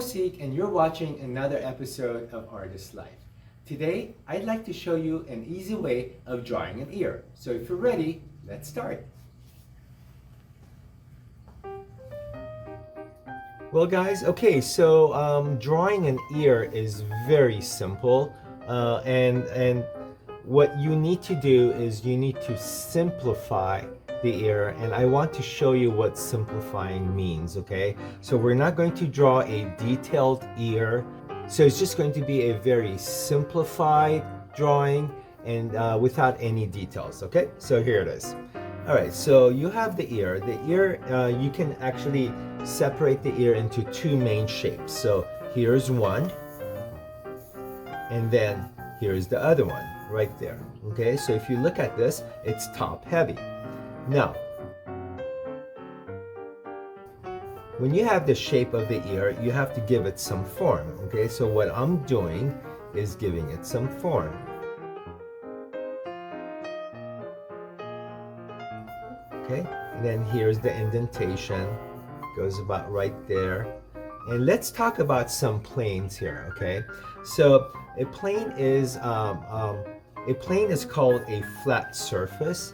Mosik and you're watching another episode of Artist Life. Today, I'd like to show you an easy way of drawing an ear. So if you're ready, let's start. Well guys, okay, so drawing an ear is very simple and what you need to do is you need to simplify the ear, and I want to show you what simplifying means, okay? So we're not going to draw a detailed ear, so it's just going to be a very simplified drawing and without any details, okay? So here it is. All right, so you have the ear. The ear, you can actually separate the ear into two main shapes. So here's one, and then here's the other one right there, okay? So if you look at this, it's top heavy. Now, when you have the shape of the ear, you have to give it some form, okay? So what I'm doing is giving it some form. Okay, and then here's the indentation, goes about right there. And let's talk about some planes here, okay? So a plane is called a flat surface.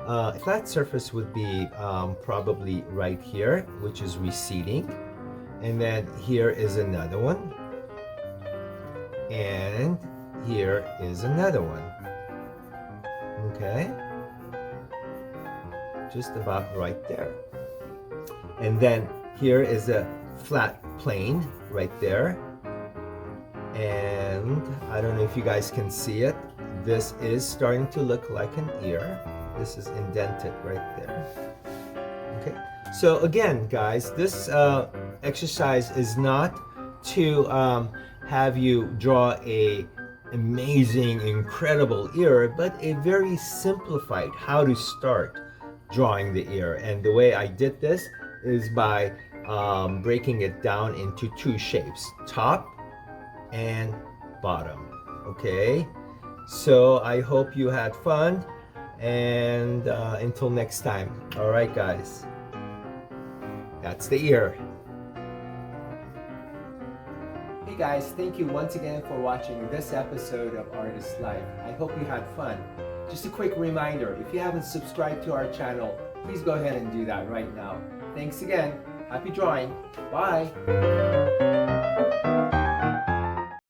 A flat surface would be probably right here, which is receding. And then here is another one. And here is another one. Okay? Just about right there. And then here is a flat plane right there. And I don't know if you guys can see it. This is starting to look like an ear. This is indented right there. Okay, so again guys, this exercise is not to have you draw a amazing, incredible ear, but a very simplified how to start drawing the ear. And the way I did this is by breaking it down into two shapes, top and bottom. Okay, so I hope you had fun, and until next time. All right guys, that's the ear. Hey guys, thank you once again for watching this episode of Artist Life. I hope you had fun. Just a quick reminder, if you haven't subscribed to our channel, please go ahead and do that right now. Thanks again. Happy drawing. Bye.